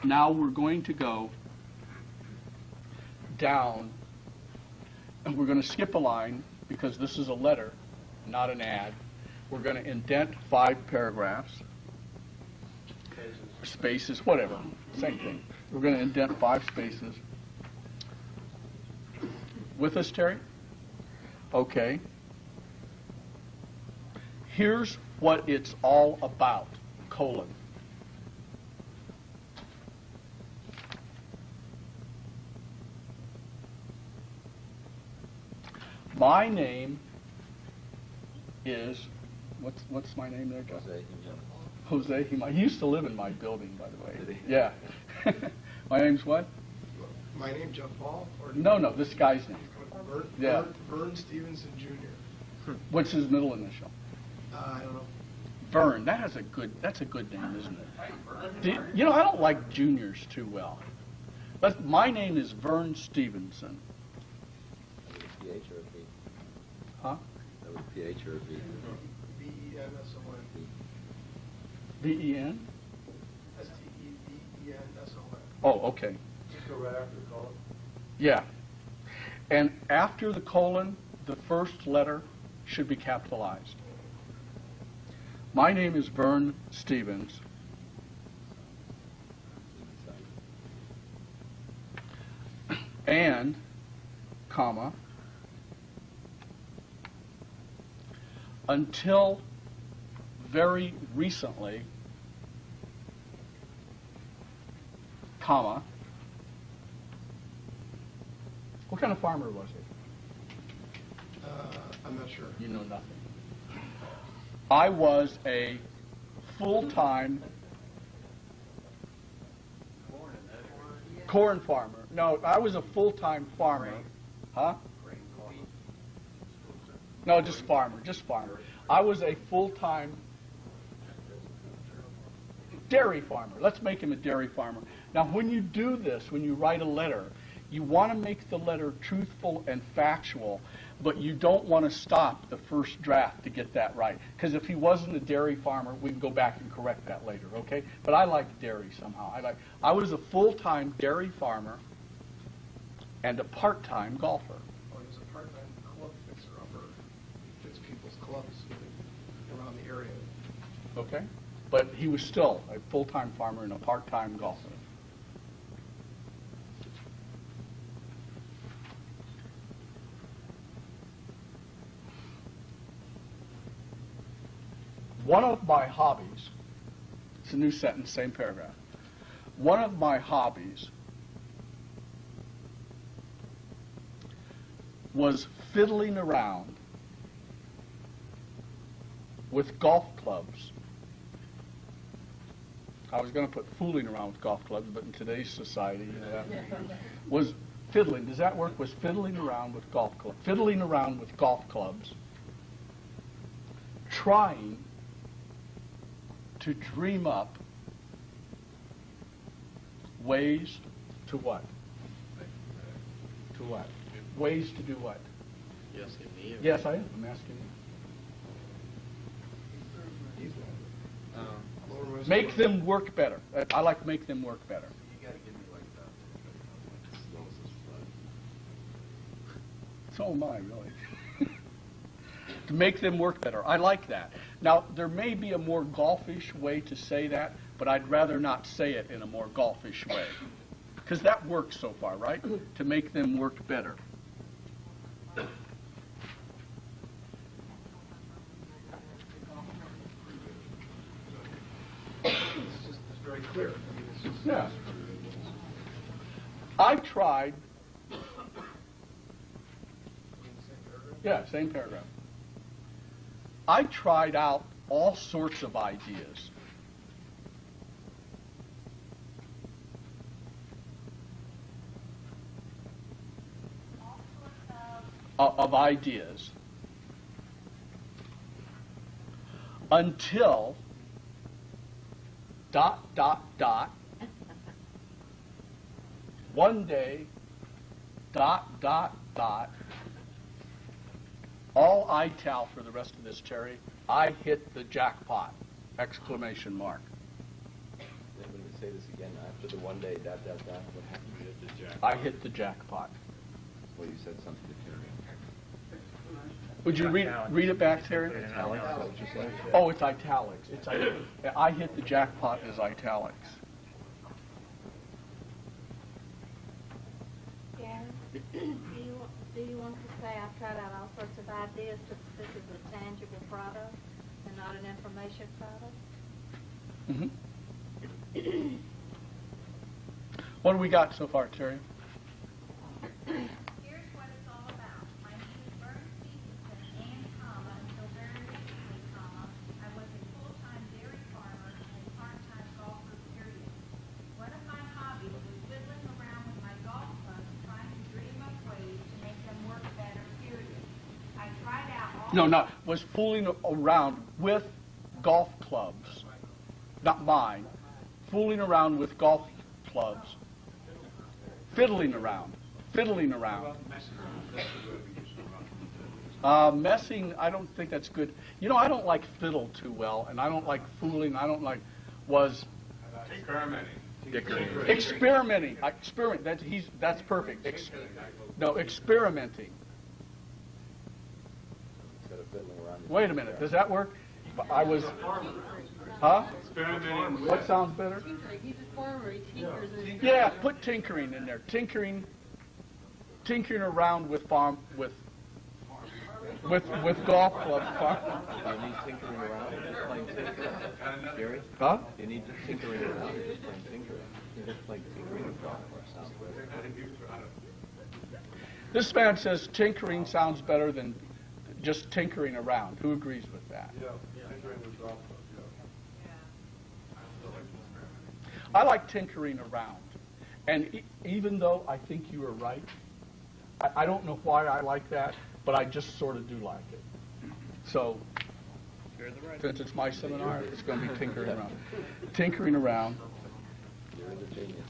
Now we're going to go down, and we're going to skip a line because this is a letter, not an ad. We're going to indent 5 paragraphs, spaces, whatever, same thing. We're going to indent 5 spaces. With us, Terry? Okay. Here's what it's all about, colon. My name is, what's my name there, Jeff? Jose. He used to live in my building, by the way. Yeah. My name's what? My name, Jeff Paul? Or No, this guy's name. Vern Stevenson Jr. What's his middle initial? I don't know. Vern. That's a good name, isn't it? You know, I don't like juniors too well. My name is Vern Stevenson. PH or a V? Huh? That was PH or a V? V-E-N-S-O-N. V-E-N? S-T-E-V-E-N-S-O-N. Oh, okay. Just go right after the colon. Yeah. And after the colon, the first letter should be capitalized. My name is Vern Stevens. And, comma, until very recently, comma, what kind of farmer was he? I'm not sure. You know nothing. I was a full-time corn farmer. No, I was a full-time farmer. Huh? No, just farmer. I was a full-time dairy farmer. Let's make him a dairy farmer. Now, when you do this, when you write a letter, you want to make the letter truthful and factual, but you don't want to stop the first draft to get that right. Because if he wasn't a dairy farmer, we can go back and correct that later, okay? But I like dairy somehow. I was a full-time dairy farmer and a part-time golfer. Or he was a part-time club fixer-upper. He fixed people's clubs around the area. Okay? But he was still a full-time farmer and a part-time golfer. One of my hobbies, it's a new sentence, same paragraph. One of my hobbies was fiddling around with golf clubs. I was going to put fooling around with golf clubs, but in today's society, that was fiddling. Does that work? Was fiddling around with golf clubs. Fiddling around with golf clubs, trying to dream up ways to what? To what? Ways to do what? You asking me? Or Yes, I am. I'm asking you. Make them work better. I like make them work better. You gotta give me like that. So am I, really. To make them work better. I like that. Now, there may be a more golfish way to say that, but I'd rather not say it in a more golfish way. Because that works so far, right? To make them work better. It's very clear. Yeah. I tried. Yeah, same paragraph. I tried out all sorts of ideas. Of ideas until ... one day ... all I tell for the rest of this, Terry, I hit the jackpot! Exclamation mark. Then when you say this again, I have After the one day, what happened? You hit the jackpot. I hit the jackpot. Well, you said something to Terry. Would you read it back, Terry? Alex, is that what you said? Oh, it's italics. I hit the jackpot as italics. Gary, do you want to say I've tried out all sorts of ideas, but this is a tangible product and not an information product? Mm-hmm. What do we got so far, Terry? Here's what it's all about. My name is Vern Stevenson, and, until very recently, I was a full-time dairy farmer and a part-time golfer, period. One of my hobbies was fiddling around with my golf clubs, trying to dream up ways to make them work better, period. I tried out all... No, was fooling around with golf clubs. Not mine. Fooling around with golf clubs. Fiddling around. Messing, I don't think that's good. You know, I don't like fiddle too well, and I don't like fooling. I don't like, Experimenting. experimenting. That's perfect. Experimenting. Instead of fiddling around. Wait a minute, does that work? Experimenting with. What sounds better? He's a farmer, he tinkers and... Yeah, put tinkering in there. Tinkering around with golf clubs. Do you need tinkering around or just plain tinkering? Gary? Huh? Do you need tinkering around or just plain tinkering? Just plain tinkering with golf clubs sounds better. This man says tinkering sounds better than just tinkering around. Who agrees with that? Yeah, tinkering with golf clubs, I like tinkering around. And even though I think you are right, I don't know why I like that, but I just sort of do like it. So, since it's my seminar, it's going to be tinkering around. Tinkering around You're the genius.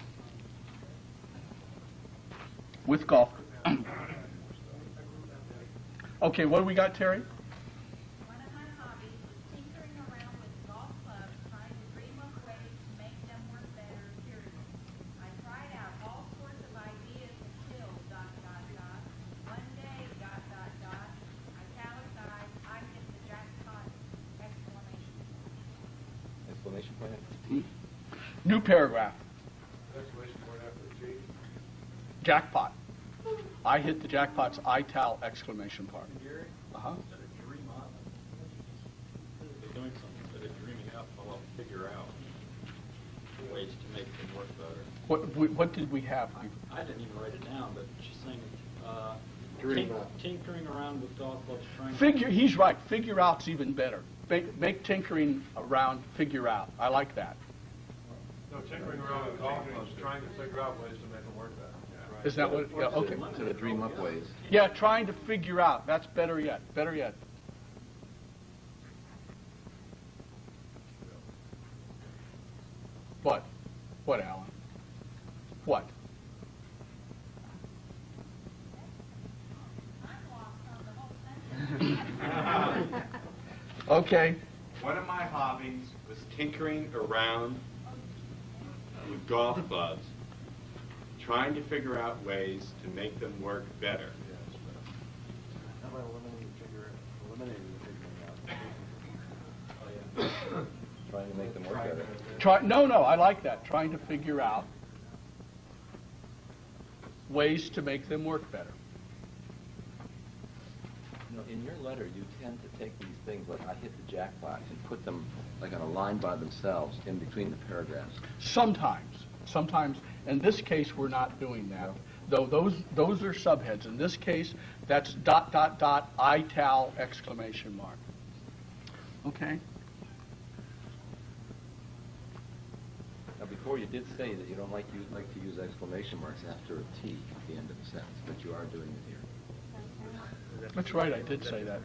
with golf. Okay, what do we got, Terry? One of my hobbies was tinkering around with golf clubs, trying to dream up ways to make them work better, period. I tried out all sorts of ideas until, ... One day, ... italicized, I hit the jackpot, exclamation. Exclamation point? New paragraph. Exclamation point after G. Jackpot. I hit the jackpot's ital exclamation part. Uh-huh. Instead of dream up, they're doing something instead of dreaming up, I'll figure out ways to make them work better. What did we have? I didn't even write it down, but she's saying, Dream up. tinkering around with golf clubs, trying He's right. Figure out's even better. Make tinkering around figure out. I like that. No, tinkering around with golf clubs, trying to figure out ways to make them work better. Is that what? Yeah, okay. Instead of dream up ways. Yeah, trying to figure out. That's better yet. Better yet. What? What, Alan? What? Okay. One of my hobbies was tinkering around with golf clubs, trying to figure out ways to make them work better. How about eliminating figuring out? Trying to make them work better. No, I like that. Trying to figure out ways to make them work better. You know, in your letter, you tend to take these things like I hit the jackpot and put them like on a line by themselves in between the paragraphs. Sometimes, in this case, we're not doing that. Though those are subheads. In this case, that's ... ital exclamation mark. Okay. Now, before you did say that you don't like to use exclamation marks after a T at the end of a sentence, but you are doing it here. That's right. I did say that.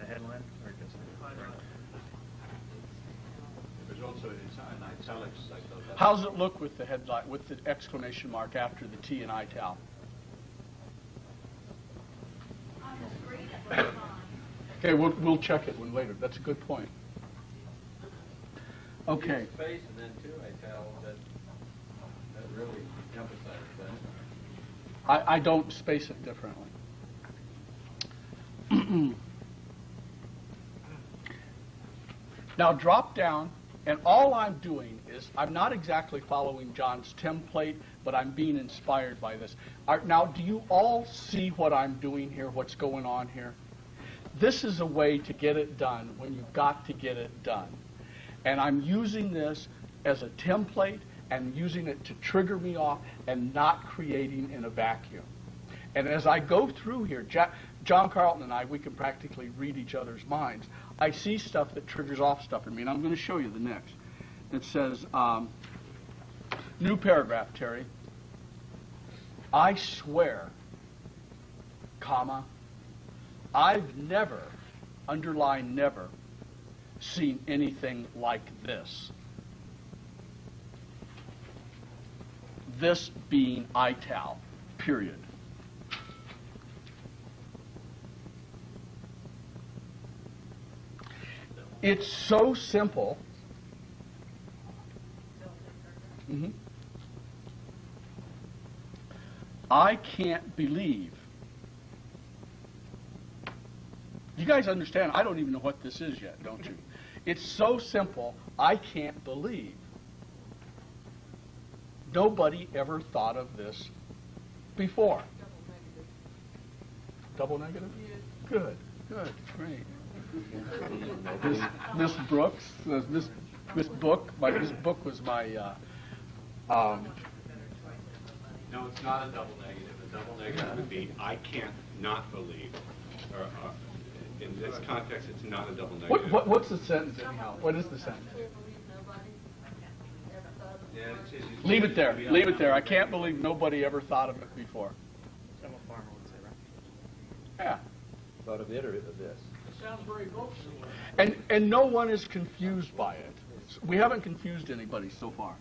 There's also in italics, I thought that. How's it look with the headline with the exclamation mark after the T in ital? On the screen, it looks fine. Okay, we'll check it one later. That's a good point. Okay. Space and then two ital, that really I don't space it differently. Now drop down, and all I'm doing is, I'm not exactly following John's template, but I'm being inspired by this. Now, do you all see what I'm doing here, what's going on here? This is a way to get it done when you've got to get it done. And I'm using this as a template and using it to trigger me off and not creating in a vacuum. And as I go through here, John Carlton and I, we can practically read each other's minds. I see stuff that triggers off stuff in me, and I'm going to show you the next. It says, new paragraph, Terry. I swear, comma, I've never, underline never, seen anything like this. This being ITAL, period. It's so simple. I can't believe. You guys understand, I don't even know what this is yet, don't you? It's so simple, I can't believe. Nobody ever thought of this before. Double negative? Good, great. This Brooks, this book was my. No, it's not a double negative. A double negative would be, I can't not believe. Or, in this context, it's not a double negative. What's the sentence anyhow? What is the sentence? Yeah, Leave it there. Leave it there. I can't believe nobody ever thought of it before. Some farmer would say, right? Yeah. Thought of it or of this? Sounds very boastful. And no one is confused by it. We haven't confused anybody so far.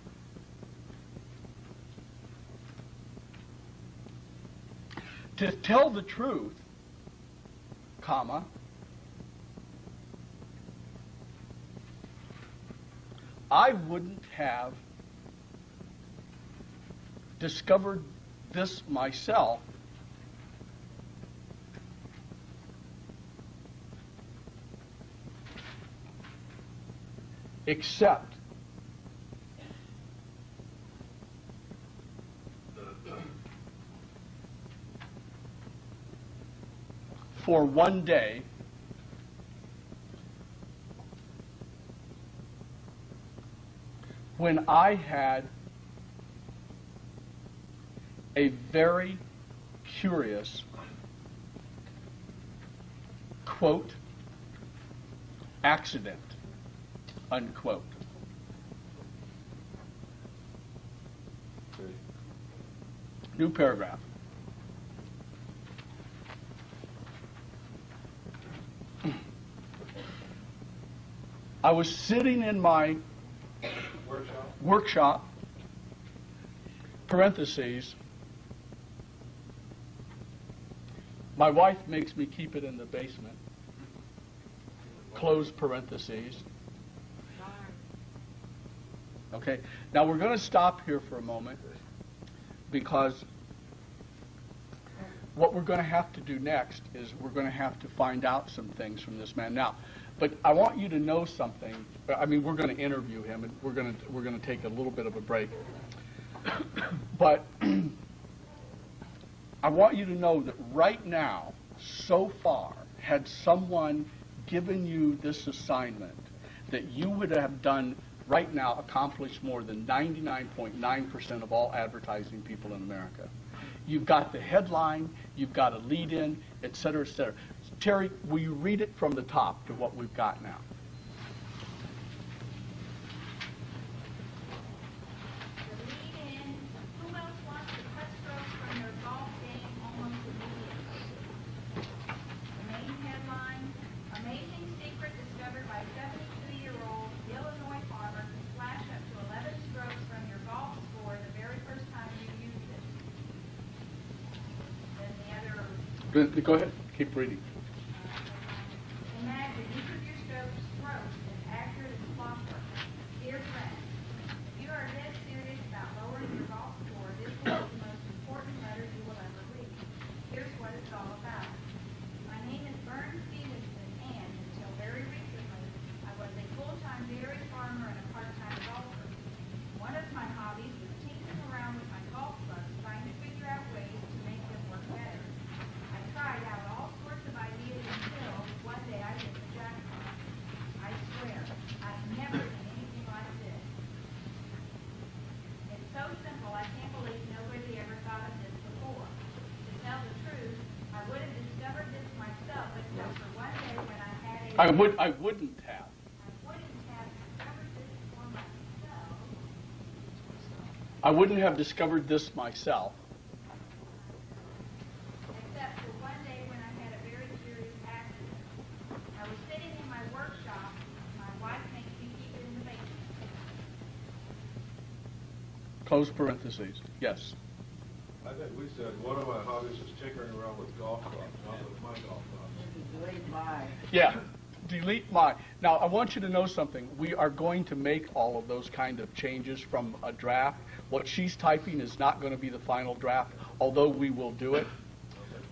To tell the truth, comma, I wouldn't have discovered this myself except for one day when I had a very curious, quote, accident, unquote. New paragraph. I was sitting in my workshop, parentheses, my wife makes me keep it in the basement, close parentheses. Okay, now we're going to stop here for a moment because what we're going to have to do next is we're going to have to find out some things from this man. Now, but I want you to know something. I mean, we're going to interview him, and we're going to take a little bit of a break. But I want you to know that right now, so far, had someone given you this assignment, that you would have done right now accomplished more than 99.9% of all advertising people in America. You've got the headline, you've got a lead-in, et cetera, et cetera. Terry, will you read it from the top to what we've got now? The lead-in, who else wants to cut strokes from their golf game almost immediately? The main headline, amazing secret discovered by 72-year-old Illinois farmer can slash up to 11 strokes from your golf score the very first time you use it. Then the other, Go ahead, keep reading. imagine each of your strokes as accurate as clockwork. Dear friends, if you are dead serious about lowering your golf score, this will be the most important letter you will ever I wouldn't have. I wouldn't have discovered this for myself, I wouldn't have discovered this myself. except for one day when I had a very serious accident. I was sitting in my workshop. My wife makes me keep it in the basement. Close parentheses. Yes. I think we said one of my hobbies is tinkering around with golf clubs, not with my golf clubs. Yeah. Delete my. Now, I want you to know something. We are going to make all of those kind of changes from a draft. What she's typing is not going to be the final draft, although we will do it.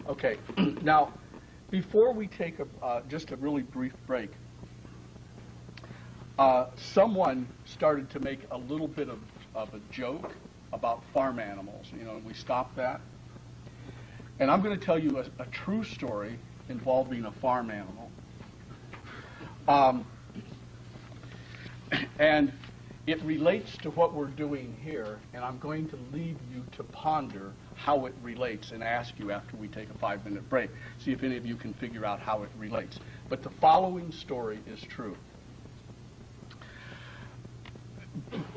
Okay. Now, before we take just a really brief break, someone started to make a little bit of a joke about farm animals, and we stopped that. And I'm going to tell you a true story involving a farm animal. And it relates to what we're doing here, and I'm going to leave you to ponder how it relates and ask you after we take a 5-minute break. See if any of you can figure out how it relates. But the following story is true.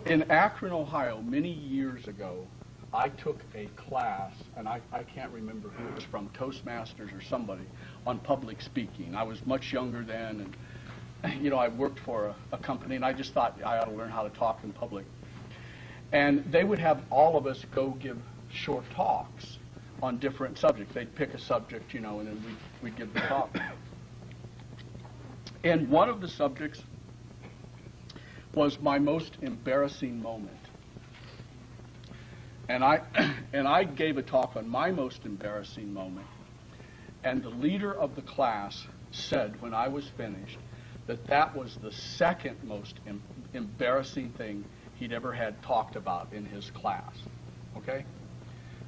In Akron, Ohio, many years ago, I took a class, and I can't remember who it was from, Toastmasters or somebody, on public speaking. I was much younger then, and I worked for a company, and I just thought I ought to learn how to talk in public. And they would have all of us go give short talks on different subjects. They'd pick a subject, and then we'd give the talk. And one of the subjects was my most embarrassing moment. And I gave a talk on my most embarrassing moment. And the leader of the class said when I was finished that was the second most embarrassing thing he'd ever had talked about in his class. Okay?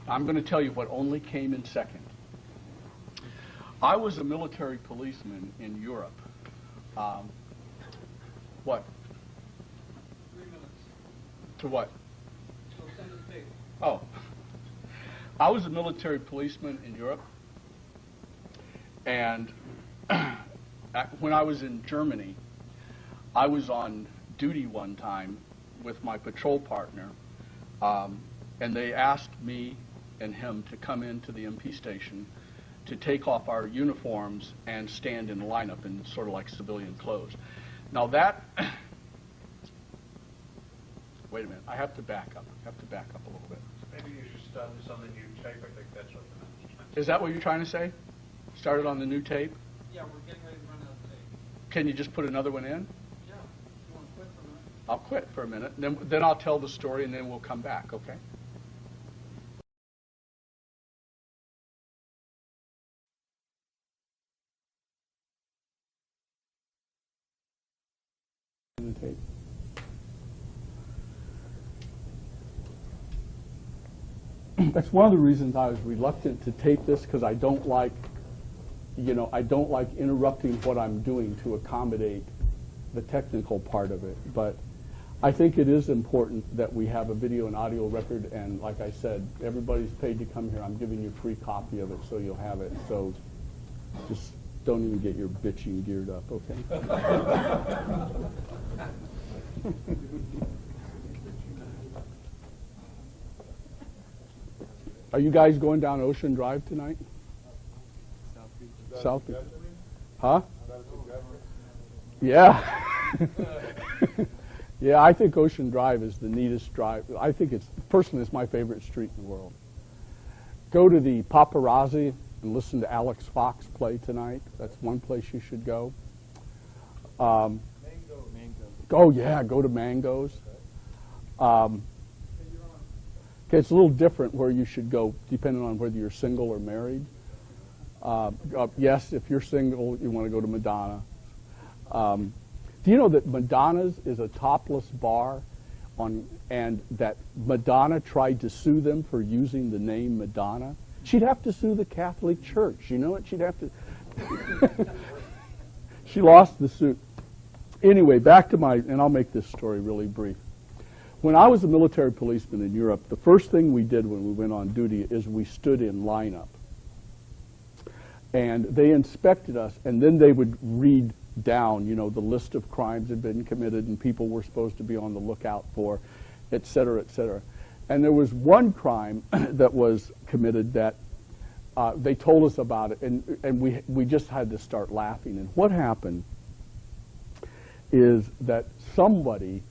I'm going to tell you what only came in second. I was a military policeman in Europe. What? 3 minutes. To what? So send it to tape. Oh. I was a military policeman in Europe. And when I was in Germany, I was on duty one time with my patrol partner, and they asked me and him to come into the MP station to take off our uniforms and stand in lineup in sort of like civilian clothes. Now that, wait a minute, I have to back up. I have to back up a little bit. Maybe you should start with something new tape. I think that's what Is that what you're trying to say? Started on the new tape? Yeah, we're getting ready to run out of tape. Can you just put another one in? Yeah. You want to quit for a minute? I'll quit for a minute. Then I'll tell the story, and then we'll come back, okay? That's one of the reasons I was reluctant to tape this, because I don't like interrupting what I'm doing to accommodate the technical part of it. But I think it is important that we have a video and audio record, and like I said, everybody's paid to come here. I'm giving you a free copy of it, so you'll have it. So just don't even get your bitching geared up, okay? Are you guys going down Ocean Drive tonight? South Beach. Huh? Yeah. Yeah, I think Ocean Drive is the neatest drive. I think personally, it's my favorite street in the world. Go to the Paparazzi and listen to Alex Fox play tonight. That's one place you should go. Mango. Oh, yeah, go to Mango's. Okay, it's a little different where you should go, depending on whether you're single or married. Yes, if you're single, you want to go to Madonna. Do you know that Madonna's is a topless bar, and that Madonna tried to sue them for using the name Madonna? She'd have to sue the Catholic Church. You know what? She'd have to. She lost the suit. Anyway, back to and I'll make this story really brief. When I was a military policeman in Europe, the first thing we did when we went on duty is we stood in lineup. And they inspected us, and then they would read down, you know, the list of crimes had been committed and people were supposed to be on the lookout for, et cetera, et cetera. And there was one crime that was committed that they told us about it, and we just had to start laughing. And what happened is that somebody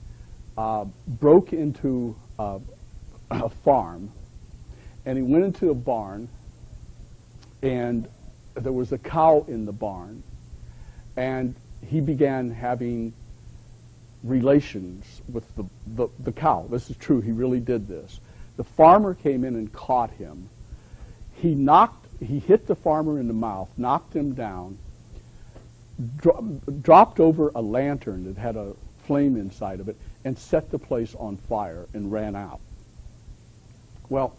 broke into a farm, and he went into a barn, and there was a cow in the barn, and he began having relations with the cow. This is true. He really did this. The farmer came in and caught him. He hit the farmer in the mouth, knocked him down, dropped over a lantern that had a flame inside of it, and set the place on fire and ran out. Well,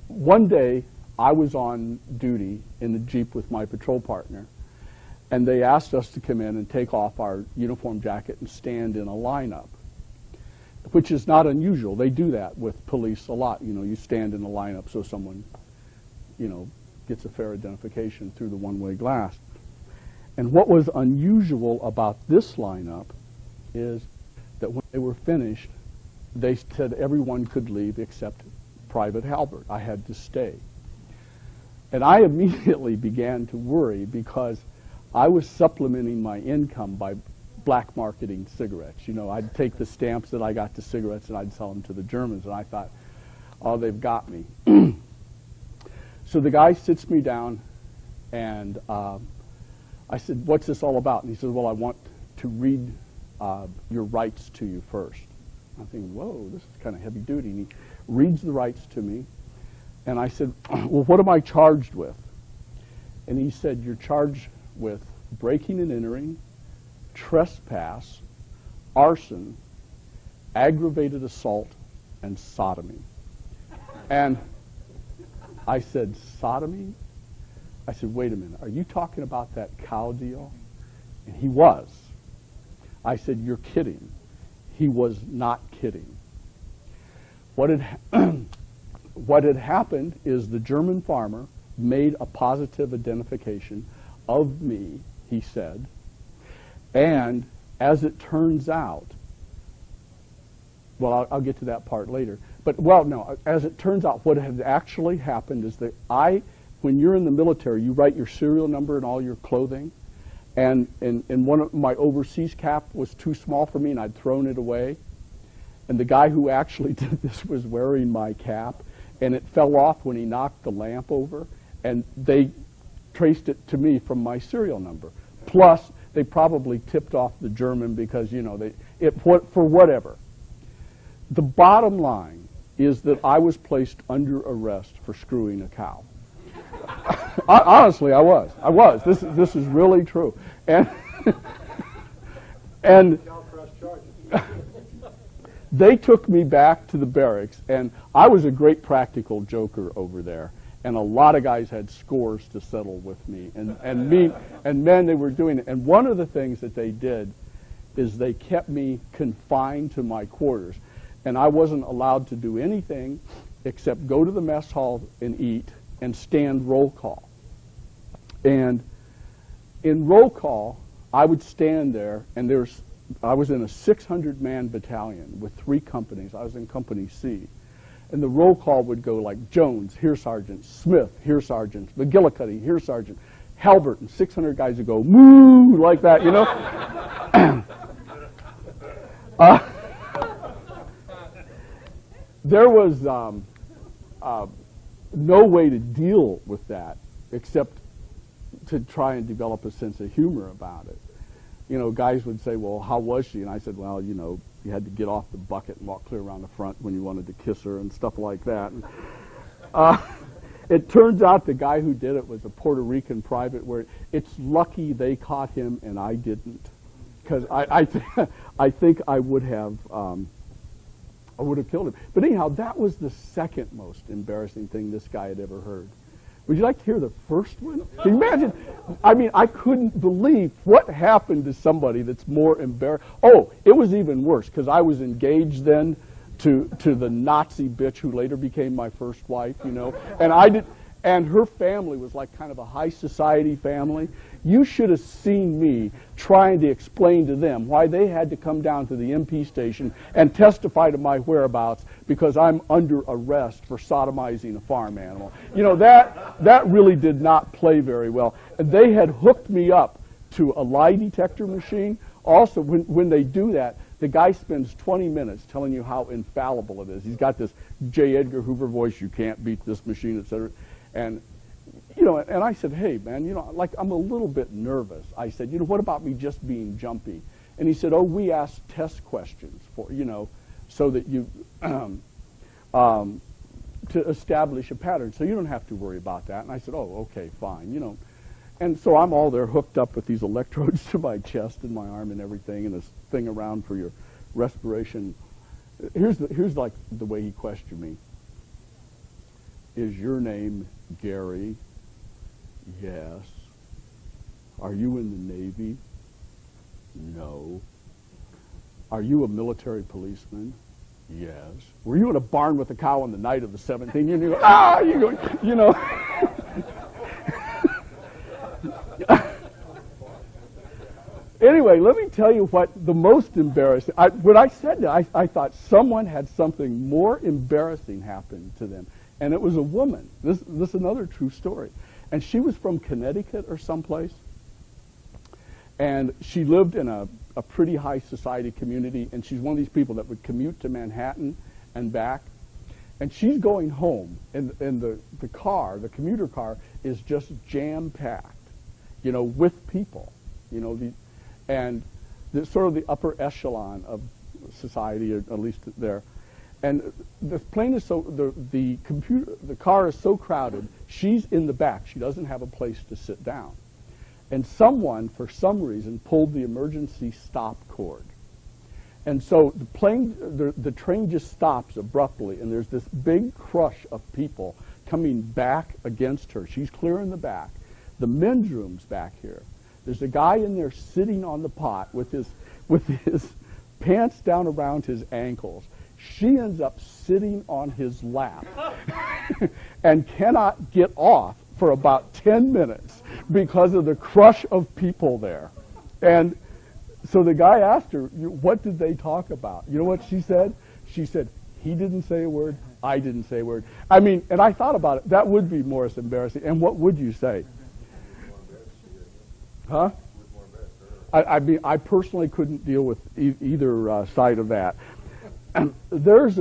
one day I was on duty in the Jeep with my patrol partner, and they asked us to come in and take off our uniform jacket and stand in a lineup, which is not unusual. They do that with police a lot. You know, you stand in a lineup so someone, you know, gets a fair identification through the one-way glass. And what was unusual about this lineup is that when they were finished, they said everyone could leave except Private Halbert. I had to stay. And I immediately began to worry because I was supplementing my income by black marketing cigarettes. You know, I'd take the stamps that I got to cigarettes and I'd sell them to the Germans, and I thought, oh, they've got me. So the guy sits me down, and I said, what's this all about? And he said, well, I want to read your rights to you first. I'm thinking, whoa, this is kind of heavy duty. And he reads the rights to me, and I said, well, what am I charged with? And he said, you're charged with breaking and entering, trespass, arson, aggravated assault, and sodomy. And I said, sodomy? I said, wait a minute, are you talking about that cow deal? And he was. I said, you're kidding. He was not kidding. What had happened is the German farmer made a positive identification of me, he said, and as it turns out, well, I'll get to that part later, but, well, no, as it turns out, what had actually happened is that when you're in the military, you write your serial number in all your clothing, and one of my overseas cap was too small for me, and I'd thrown it away, and the guy who actually did this was wearing my cap, and it fell off when he knocked the lamp over, and they traced it to me from my serial number. Plus, they probably tipped off the German because, you know, for whatever. The bottom line is that I was placed under arrest for screwing a cow. Honestly, I was. This is really true. And they took me back to the barracks, and I was a great practical joker over there. And a lot of guys had scores to settle with me, and men, they were doing it. And one of the things that they did is they kept me confined to my quarters, and I wasn't allowed to do anything except go to the mess hall and eat and stand roll call. And in roll call, I would stand there, and I was in a 600-man battalion with 3 companies. I was in Company C. And the roll call would go like Jones, here Sergeant, Smith, here Sergeant, McGillicuddy, here Sergeant, Halbert, and 600 guys would go, moo, like that, you know? There was no way to deal with that except to try and develop a sense of humor about it. You know, guys would say, well, how was she? And I said, well, you know, you had to get off the bucket and walk clear around the front when you wanted to kiss her and stuff like that. And, it turns out the guy who did it was a Puerto Rican private, where it's lucky they caught him and I didn't, because I think I would have killed him. But anyhow, that was the second most embarrassing thing this guy had ever heard. Would you like to hear the first one? Can you imagine? I mean, I couldn't believe what happened to somebody that's more embarrassed. Oh, it was even worse, because I was engaged then to the Nazi bitch who later became my first wife, you know. And and her family was like kind of a high society family. You should have seen me trying to explain to them why they had to come down to the MP station and testify to my whereabouts because I'm under arrest for sodomizing a farm animal. You know, that really did not play very well. And they had hooked me up to a lie detector machine. Also, when they do that, the guy spends 20 minutes telling you how infallible it is. He's got this J. Edgar Hoover voice, you can't beat this machine, etc. And, you know, and I said, hey, man, you know, like I'm a little bit nervous. I said, you know, what about me just being jumpy? And he said, oh, we ask test questions for, you know, so that you, to establish a pattern. So you don't have to worry about that. And I said, oh, okay, fine, you know. And so I'm all there hooked up with these electrodes to my chest and my arm and everything, and this thing around for your respiration. Here's like the way he questioned me. Is your name Gary? Yes. Are you in the Navy? No. Are you a military policeman? Yes. Were you in a barn with a cow on the night of the 17th? And you go, you know. Anyway, let me tell you what the most embarrassing, when I said that, I thought someone had something more embarrassing happen to them. And it was a woman. This is another true story. And she was from Connecticut or someplace. And she lived in a pretty high society community. And she's one of these people that would commute to Manhattan and back. And she's going home. And the car, the commuter car, is just jam-packed, you know, with people. You know, and sort of the upper echelon of society, or at least there. And the plane is so, the car is so crowded, she's in the back. She doesn't have a place to sit down. And someone, for some reason, pulled the emergency stop cord. And so the train just stops abruptly, and there's this big crush of people coming back against her. She's clear in the back. The men's room's back here. There's a guy in there sitting on the pot with his pants down around his ankles. She ends up sitting on his lap and cannot get off for about 10 minutes because of the crush of people there. And so the guy asked her, what did they talk about? You know what she said? She said, he didn't say a word, I didn't say a word. I mean, and I thought about it. That would be more embarrassing. And what would you say? Huh? I mean, I personally couldn't deal with either side of that. And there is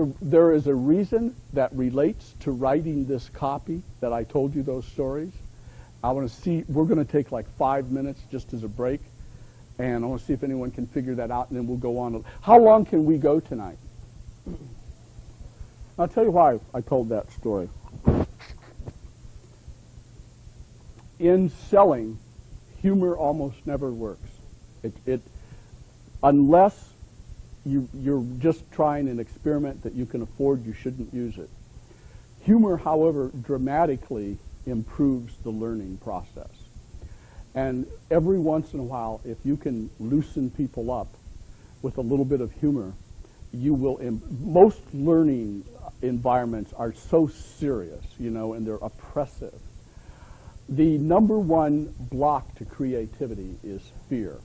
a reason that relates to writing this copy that I told you those stories. I want to see, we're going to take like 5 minutes just as a break, and I want to see if anyone can figure that out, and then we'll go on. How long can we go tonight? I'll tell you why I told that story. In selling, humor almost never works. Unless you're just trying an experiment that you can afford, you shouldn't use it. Humor, however, dramatically improves the learning process. And every once in a while, if you can loosen people up with a little bit of humor, you will. Most learning environments are so serious, you know, and they're oppressive. The number one block to creativity is fear.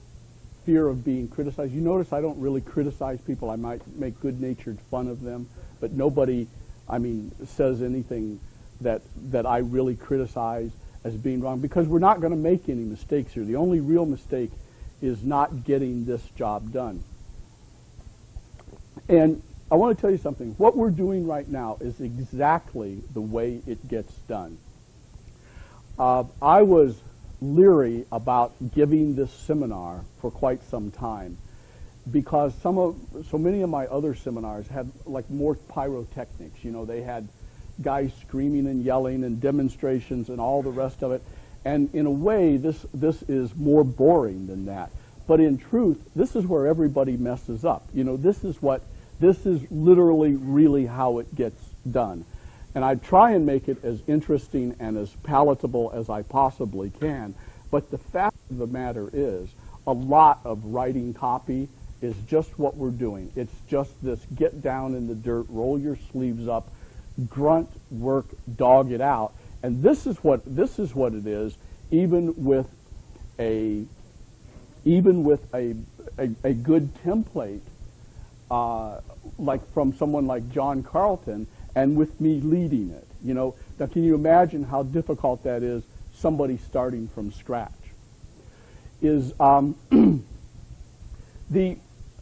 Fear of being criticized. You notice I don't really criticize people. I might make good-natured fun of them, but nobody, I mean, says anything that I really criticize as being wrong, because we're not going to make any mistakes here. The only real mistake is not getting this job done. And I want to tell you something. What we're doing right now is exactly the way it gets done. I was leery about giving this seminar for quite some time because so many of my other seminars had like more pyrotechnics. You know, they had guys screaming and yelling and demonstrations and all the rest of it. And in a way, this is more boring than that. But in truth, this is where everybody messes up. You know, this is literally really how it gets done. And I try and make it as interesting and as palatable as I possibly can. But the fact of the matter is, a lot of writing copy is just what we're doing. It's just this get down in the dirt, roll your sleeves up, grunt, work, dog it out. And this is what it is, even with a good template, like from someone like John Carlton, and with me leading it. Now can you imagine how difficult that is? Somebody starting from scratch.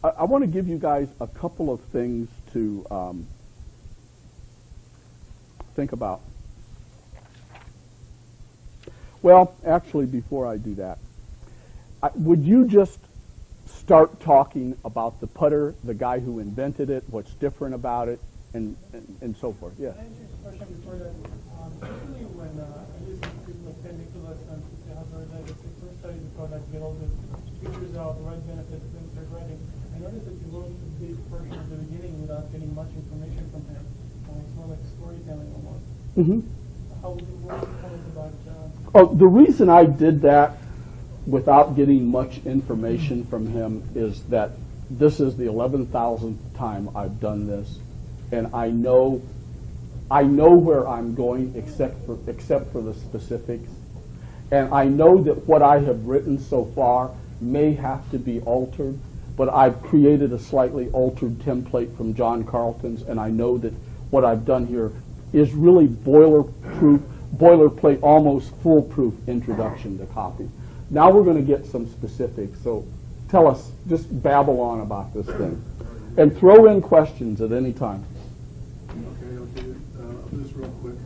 I want to give you guys a couple of things to think about. Well, actually, before I do that, would you just start talking about the putter, the guy who invented it, what's different about it, and so forth? Yeah. Can I answer your question before that? Usually when I listen to people like Ted Nicholas and they have heard that it's the first study the product, get all the features out, the right benefits, then start writing. I noticed that you wrote a big portion at the beginning without getting much information from him. It's more like storytelling almost. Mm-hmm. How would you comment about Oh, the reason I did that without getting much information from him is that this is the 11,000th time I've done this, and I know where I'm going except for the specifics, and I know that what I have written so far may have to be altered, but I've created a slightly altered template from John Carlton's, and I know that what I've done here is really boilerplate, almost foolproof introduction to copy. Now we're going to get some specifics, so tell us, just babble on about this thing, and throw in questions at any time. Okay, I'll do this real quick.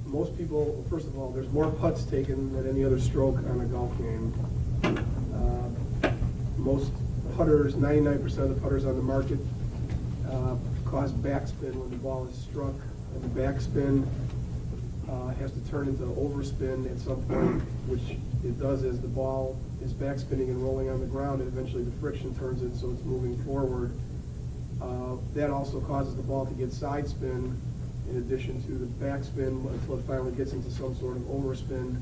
Most people, first of all, there's more putts taken than any other stroke on a golf game. Most putters, 99% of the putters on the market cause backspin when the ball is struck. And the backspin has to turn into overspin at some point, which it does as the ball is backspinning and rolling on the ground, and eventually the friction turns it so it's moving forward. That also causes the ball to get side spin in addition to the backspin until it finally gets into some sort of overspin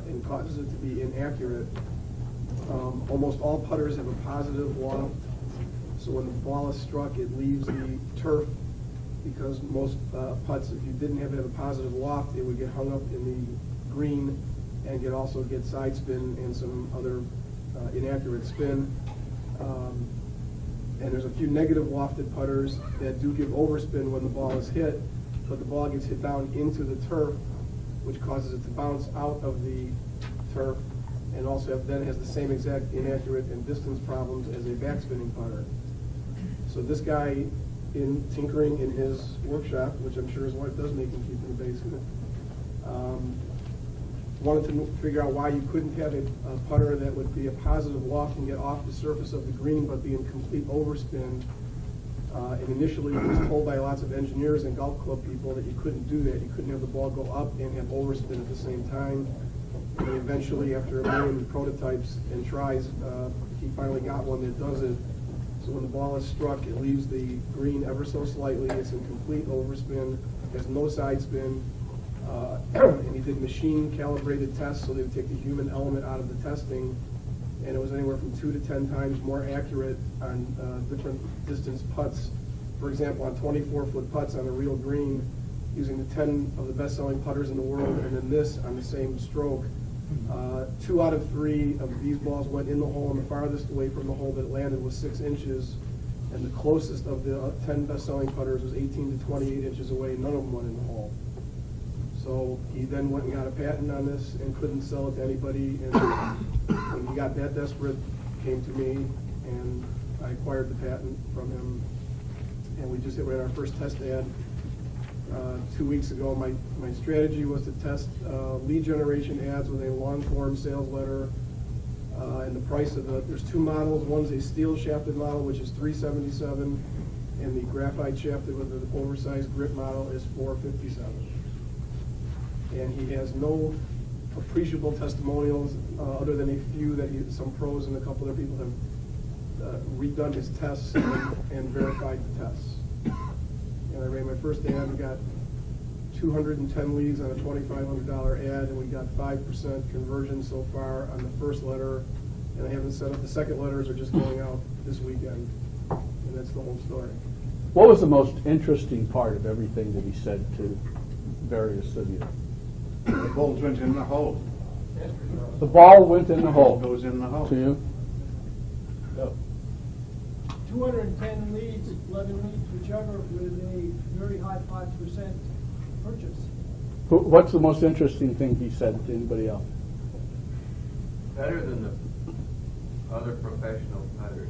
and causes it to be inaccurate. Almost all putters have a positive loft, so when the ball is struck, it leaves the turf, because most putts, if you didn't have a positive loft, it would get hung up in the green and also get side spin and some other inaccurate spin. And there's a few negative lofted putters that do give overspin when the ball is hit, but the ball gets hit down into the turf, which causes it to bounce out of the turf, and also then has the same exact inaccurate and distance problems as a backspinning putter. So this guy, in tinkering in his workshop, which I'm sure his wife does make him keep in the basement, wanted to figure out why you couldn't have a putter that would be a positive loft and get off the surface of the green but be in complete overspin. And initially he was told by lots of engineers and golf club people that you couldn't do that. You couldn't have the ball go up and have overspin at the same time. And eventually, after a million prototypes and tries, he finally got one that does it. So when the ball is struck, it leaves the green ever so slightly. It's in complete overspin. There's no side spin. And he did machine calibrated tests, so they would take the human element out of the testing, and it was anywhere from 2 to 10 times more accurate on different distance putts. For example, on 24-foot putts on a real green, using the 10 of the best-selling putters in the world, and then this on the same stroke, 2 out of 3 of these balls went in the hole, and the farthest away from the hole that landed was 6 inches, and the closest of the 10 best-selling putters was 18 to 28 inches away. None of them went in the hole. So he then went and got a patent on this and couldn't sell it to anybody. And when he got that desperate, came to me, and I acquired the patent from him. And we just ran our first test ad 2 weeks ago. My strategy was to test lead generation ads with a long-form sales letter. And the price of there's 2 models. One's a steel shafted model, which is $377, and the graphite shafted with the oversized grip model is $457. And he has no appreciable testimonials other than a few that some pros and a couple other people have redone his tests and verified the tests. And I ran my first ad and got 210 leads on a $2,500 ad, and we got 5% conversion so far on the first letter. And I haven't set up the second letters, are just going out this weekend, and that's the whole story. What was the most interesting part of everything that he said to various of you? The balls went in the hole. The ball went in the hole. Goes in the hole. To you? 210 leads, 11 leads whichever, with a very high 5% purchase. What's the most interesting thing he said to anybody else? Better than the other professional putters.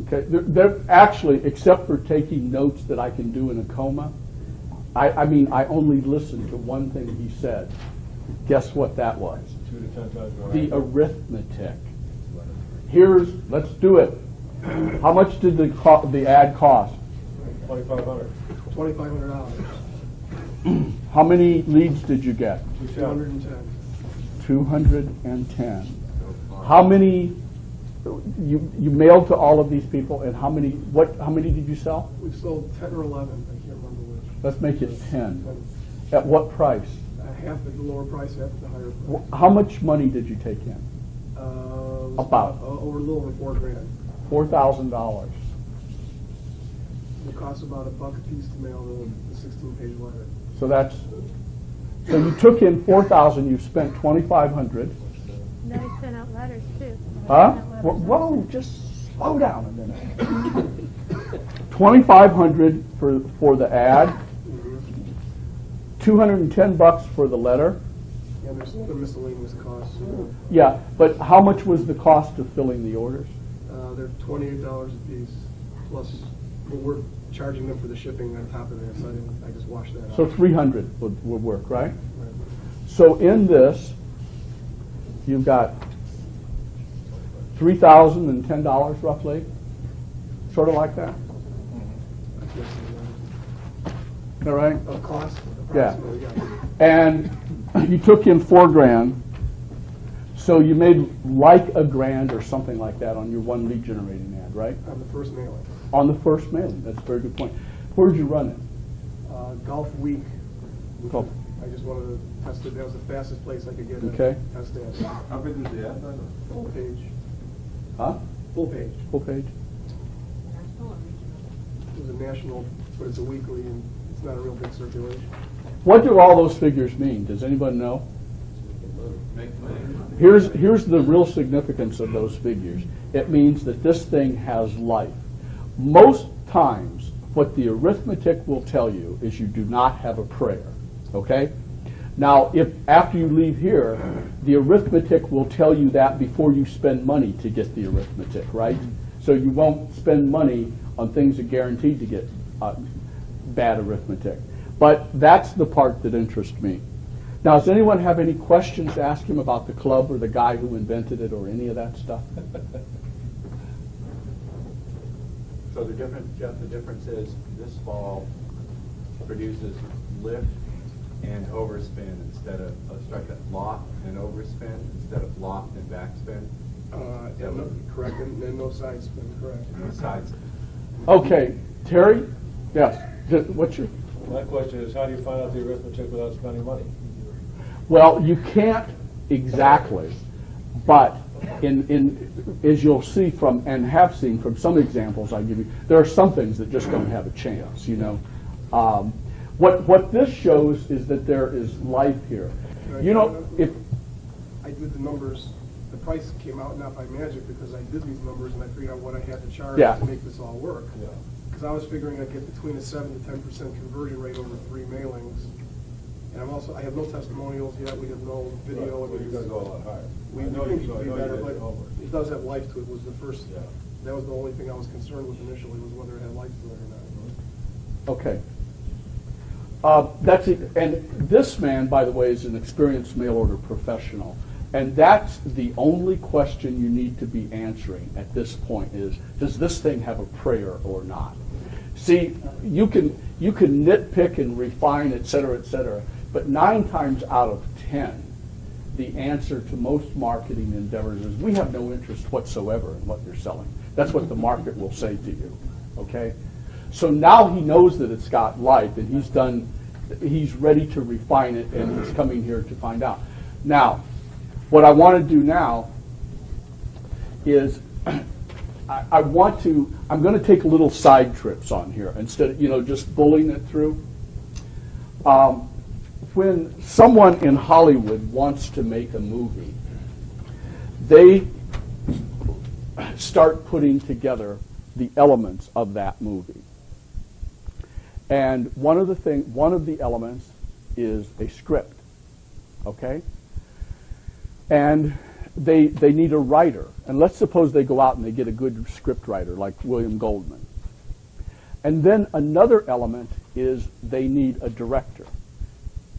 Okay, they're actually, except for taking notes that I can do in a coma, I mean, I only listened to one thing he said. Guess what that was? 2 to 10 times more. The arithmetic. Let's do it. How much did the ad cost? $2,500. $2,500. How many leads did you get? 210. 210. How many you mailed to all of these people, and how many did you sell? We sold 10 or 11. I can't remember which. Let's make it 10. At what price? Half at the lower price, half at the higher price. How much money did you take in? About? Over a little over $4,000. $4,000. It costs about $1 a piece to mail the 16-page letter. So you took in $4,000. You spent $2,500. No, he sent out letters too. Huh? Whoa, just slow down a minute. $2,500 for the ad. $210 for the letter. Yeah, there's some other miscellaneous costs. Yeah, but how much was the cost of filling the orders? They're $28 a piece, plus we're charging them for the shipping on top of that, so I just washed that out. So $300 would work, right? So in this, you've got $3,010 roughly, sort of like that. All right. Of cost? Yeah. Approximately, yeah. And you took in $4,000, so you made like $1,000 or something like that on your one lead generating ad, right? On the first mailing. On the first mailing. That's a very good point. Where'd you run it? Golf Week. Golf. I just wanted to test it. That was the fastest place I could get Okay. a test ad. How big was the ad? Full page. Huh? Full page. Full page. It was a national, but it's a weekly, and it's not a real big circulation. What do all those figures mean? Does anybody know? Make money. Here's the real significance of those figures. It means that this thing has life. Most times, what the arithmetic will tell you is you do not have a prayer. Okay? Now, if after you leave here, the arithmetic will tell you that before you spend money to get the arithmetic, right? So you won't spend money on things that are guaranteed to get bad arithmetic. But that's the part that interests me. Now, does anyone have any questions to ask him about the club or the guy who invented it or any of that stuff? So the difference, Jeff, the difference is this ball produces lift and overspin instead of, loft and overspin instead of loft and backspin. Correct, and no side spin, correct. And the sides. Okay, Terry? Yes. What's your... My question is, how do you find out the arithmetic without spending money? Well, you can't exactly, but as you'll see from, and have seen from some examples I give you, there are some things that just don't have a chance, you know. What this shows is that there is life here. You know, if... I did the numbers, the price came out not by magic because I did these numbers and I figured out what I had to charge Yeah. to make this all work. Yeah. Because I was figuring I'd get between a 7 to 10% conversion rate over 3 mailings. And I have no testimonials yet, we have no video. Right, well, you're gonna go a lot higher. We I know think you- it could be I know you better, did but your homework. it does have life to it, was the first, Yeah. that was the only thing I was concerned with initially, was whether it had life to it or not. Okay. That's it. And this man, by the way, is an experienced mail order professional. And that's the only question you need to be answering at this point is, does this thing have a prayer or not? See, you can nitpick and refine, et cetera, but 9 times out of 10, the answer to most marketing endeavors is we have no interest whatsoever in what you're selling. That's what the market will say to you, okay? So now he knows that it's got life, and he's ready to refine it, and he's coming here to find out. Now, what I want to do now is I'm going to take little side trips on here instead of, just bullying it through. When someone in Hollywood wants to make a movie, they start putting together the elements of that movie. And one of the elements is a script, okay? And they need a writer. And let's suppose they go out and they get a good script writer like William Goldman. And then another element is they need a director.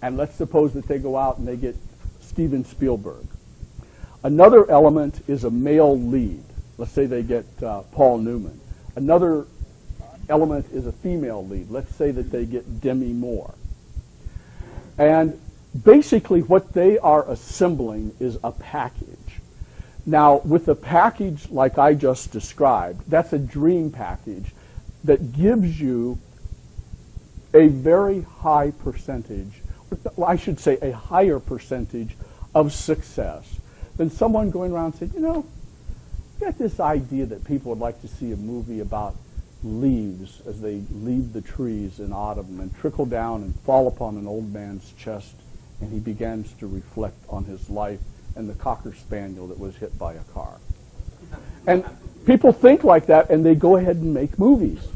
And let's suppose that they go out and they get Steven Spielberg. Another element is a male lead. Let's say they get Paul Newman. Another element is a female lead. Let's say that they get Demi Moore. And basically what they are assembling is a package. Now, with a package like I just described, that's a dream package that gives you a very high percentage, well, I should say a higher percentage of success than someone going around saying, I got this idea that people would like to see a movie about leaves as they leave the trees in autumn and trickle down and fall upon an old man's chest, and he begins to reflect on his life and the Cocker Spaniel that was hit by a car. And people think like that, and they go ahead and make movies,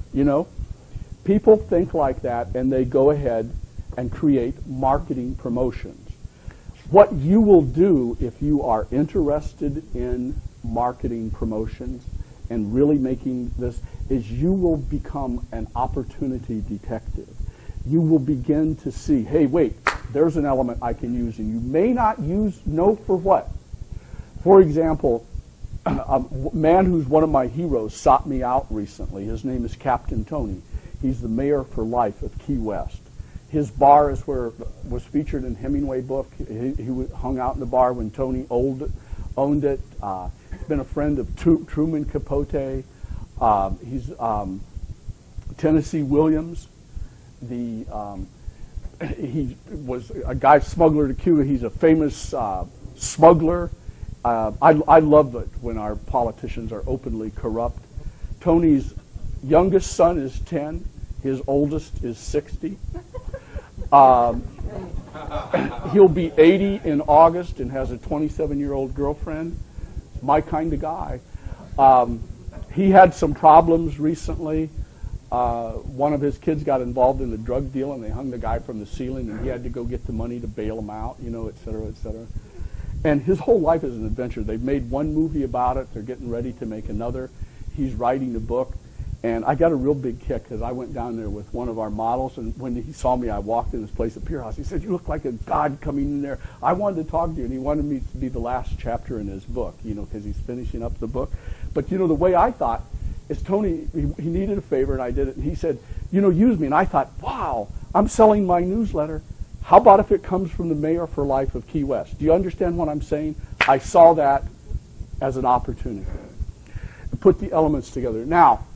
People think like that, and they go ahead and create marketing promotions. What you will do if you are interested in marketing promotions and really making this is you will become an opportunity detective. You will begin to see, hey, wait, there's an element I can use, and you may not know for what. For example, a man who's one of my heroes sought me out recently. His name is Captain Tony. He's the mayor for life of Key West. His bar was featured in Hemingway book. He hung out in the bar when Tony owned it. He's been a friend of Truman Capote. He's Tennessee Williams. He was a guy smuggler to Cuba. He's a famous smuggler. I love it when our politicians are openly corrupt. Tony's youngest son is 10. His oldest is 60. He'll be 80 in August and has a 27-year-old girlfriend. My kind of guy. He had some problems recently. One of his kids got involved in a drug deal, and they hung the guy from the ceiling, and he had to go get the money to bail him out, et cetera, et cetera. And his whole life is an adventure. They've made one movie about it. They're getting ready to make another. He's writing a book. And I got a real big kick because I went down there with one of our models, and when he saw me, I walked in this place at Pier House. He said, "You look like a god coming in there. I wanted to talk to you," and he wanted me to be the last chapter in his book, because he's finishing up the book. But, the way I thought is Tony, he needed a favor, and I did it. And he said, use me. And I thought, wow, I'm selling my newsletter. How about if it comes from the mayor for life of Key West? Do you understand what I'm saying? I saw that as an opportunity. Put the elements together. Now,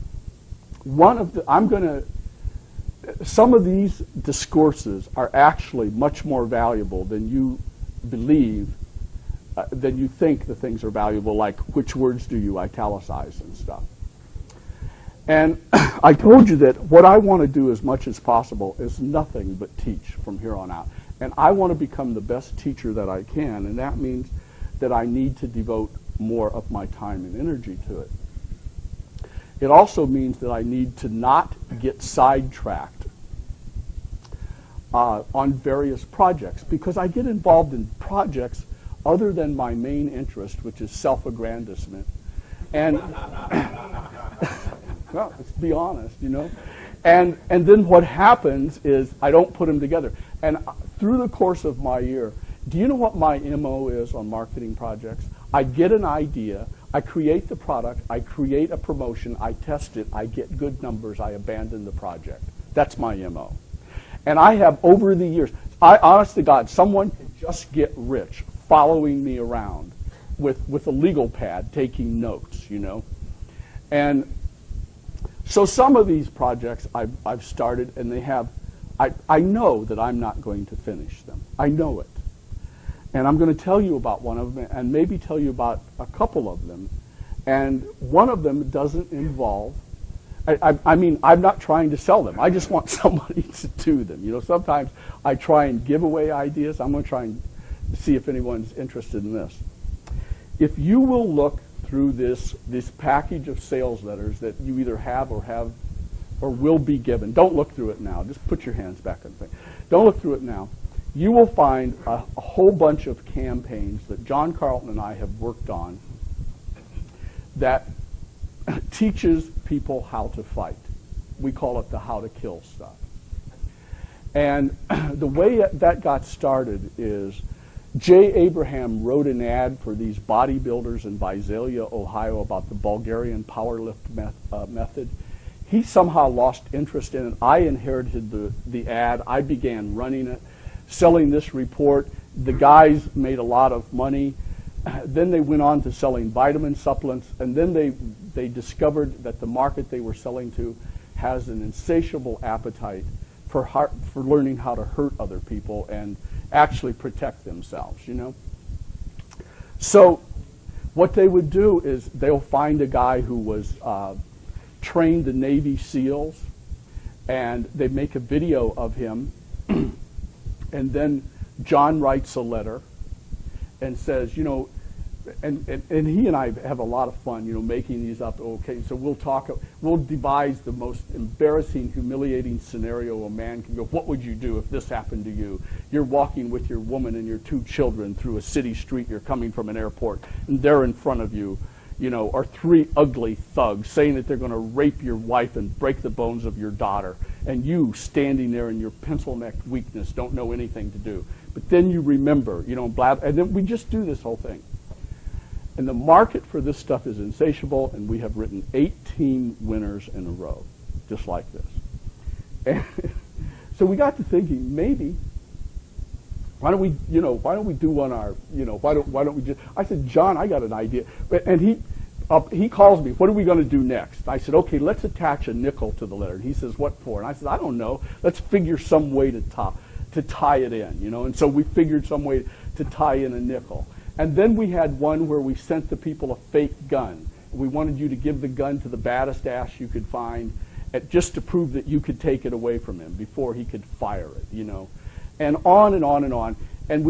some of these discourses are actually much more valuable than you believe, than you think the things are valuable, like which words do you italicize and stuff. And I told you that what I want to do as much as possible is nothing but teach from here on out. And I want to become the best teacher that I can, and that means that I need to devote more of my time and energy to it. It also means that I need to not get sidetracked on various projects, because I get involved in projects other than my main interest, which is self-aggrandizement. And, well, let's be honest, And then what happens is I don't put them together. And through the course of my year, do you know what my MO is on marketing projects? I get an idea. I create the product, I create a promotion, I test it, I get good numbers, I abandon the project. That's my MO. And I have, over the years, honest to God, someone can just get rich following me around with a legal pad taking notes, And so some of these projects I've started, and I know that I'm not going to finish them. I know it. And I'm going to tell you about one of them, and maybe tell you about a couple of them, And one of them doesn't involve, I mean, I'm not trying to sell them. I just want somebody to do them. You know, sometimes I try and give away ideas. I'm going to try and see if anyone's interested in this. If you will look through this package of sales letters that you either have or will be given, don't look through it now. Just put your hands back on the thing. Don't look through it now. You will find a whole bunch of campaigns that John Carlton and I have worked on that teaches people how to fight. We call it the how to kill stuff. And the way that got started is Jay Abraham wrote an ad for these bodybuilders in Visalia, Ohio about the Bulgarian powerlift method. He somehow lost interest in it. I inherited the ad. I began running it, selling this report. The guys made a lot of money. Then they went on to selling vitamin supplements, and then they discovered that the market they were selling to has an insatiable appetite for learning how to hurt other people and actually protect themselves, you know. So what they would do is they'll find a guy who was trained the Navy SEALs, and they make a video of him, and then John writes a letter and says, you know, and he and I have a lot of fun, you know, making these up. Okay, so we'll devise the most embarrassing, humiliating scenario a man can go. What would you do if this happened to you? You're walking with your woman and your 2 children through a city street. You're coming from an airport, and there in front of you, you know, are 3 ugly thugs saying that they're going to rape your wife and break the bones of your daughter, and you standing there in your pencil-neck weakness don't know anything to do. But then you remember, you know, and then we just do this whole thing. And the market for this stuff is insatiable, and we have written 18 winners in a row, just like this. And so we got to thinking, maybe, why don't we do one why don't we just, I said, John, I got an idea. And he calls me, what are we going to do next? I said, okay, let's attach a nickel to the letter. And he says, what for? And I said, I don't know. Let's figure some way to tie it in, you know. And so we figured some way to tie in a nickel. And then we had one where we sent the people a fake gun. We wanted you to give the gun to the baddest ass you could find, just to prove that you could take it away from him before he could fire it, you know. And on and on and on. And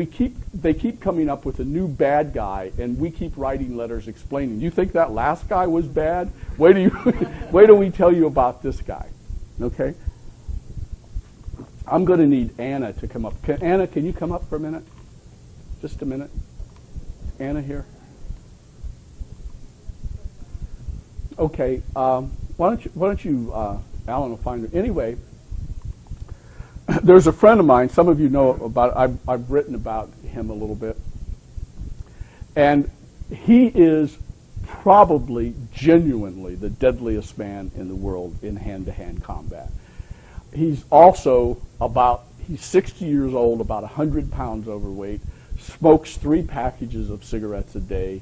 they keep coming up with a new bad guy, and we keep writing letters explaining. You think that last guy was bad? Wait till we tell you about this guy. Okay? I'm going to need Anna to come up. Anna, can you come up for a minute? Just a minute. Anna here? Okay. Why don't you Alan will find her. Anyway, there's a friend of mine, some of you know about it. I've written about him a little bit. And he is probably genuinely the deadliest man in the world in hand-to-hand combat. He's also he's 60 years old, about 100 pounds overweight, smokes 3 packages of cigarettes a day,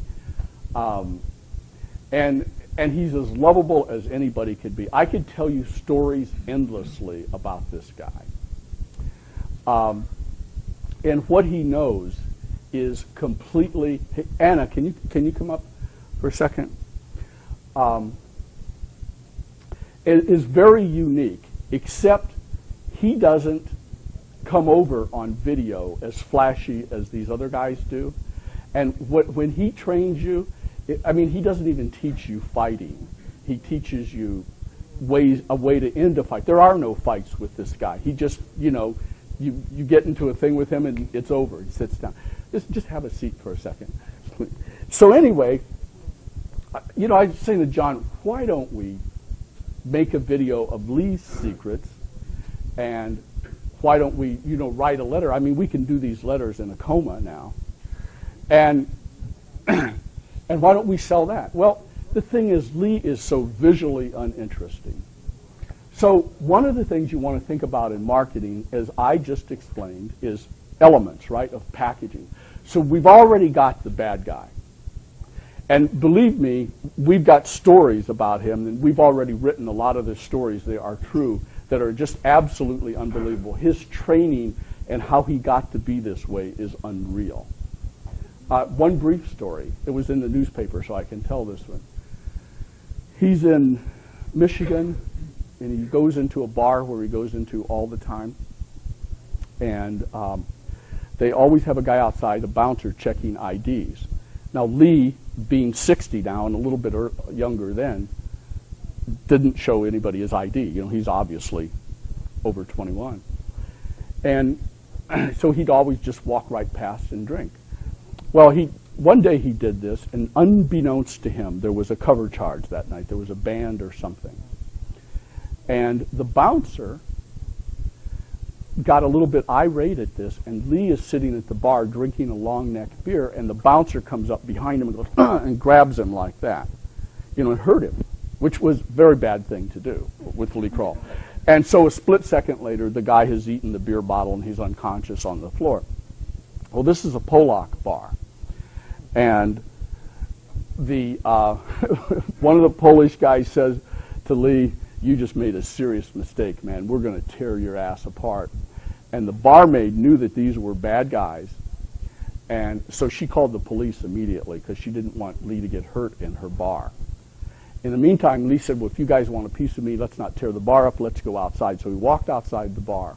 and he's as lovable as anybody could be. I could tell you stories endlessly about this guy. And what he knows is completely. Hey, Anna, can you come up for a second? It is very unique, except he doesn't come over on video as flashy as these other guys do. And when he trains you, he doesn't even teach you fighting. He teaches you a way to end a fight. There are no fights with this guy. He just, you get into a thing with him and it's over. He sits down. Just have a seat for a second. So anyway, I was saying to John, why don't we make a video of Lee's secrets, and why don't we, write a letter? I mean, we can do these letters in a coma now. And and why don't we sell that? Well, the thing is, Lee is so visually uninteresting. So one of the things you want to think about in marketing, as I just explained, is elements, right, of packaging. So we've already got the bad guy. And believe me, we've got stories about him, and we've already written a lot of the stories, they are true, that are just absolutely unbelievable. His training and how he got to be this way is unreal. One brief story. It was in the newspaper, so I can tell this one. He's in Michigan, and he goes into a bar where he goes into all the time. And they always have a guy outside, a bouncer, checking IDs. Now, Lee, being 60 now and a little bit younger then, didn't show anybody his ID. You know, he's obviously over 21. And so he'd always just walk right past and drink. Well, one day he did this, and unbeknownst to him, there was a cover charge that night. There was a band or something. And the bouncer got a little bit irate at this, and Lee is sitting at the bar drinking a long neck beer, and the bouncer comes up behind him and goes, and grabs him like that. You know, it hurt him, which was a very bad thing to do with Lee Kroll. And so a split second later, the guy has eaten the beer bottle and he's unconscious on the floor. Well, this is a Polak bar. And the one of the Polish guys says to Lee, "You just made a serious mistake, man. We're going to tear your ass apart." And the barmaid knew that these were bad guys. And so she called the police immediately because she didn't want Lee to get hurt in her bar. In the meantime, Lee said, "Well, if you guys want a piece of me, let's not tear the bar up. Let's go outside." So he walked outside the bar.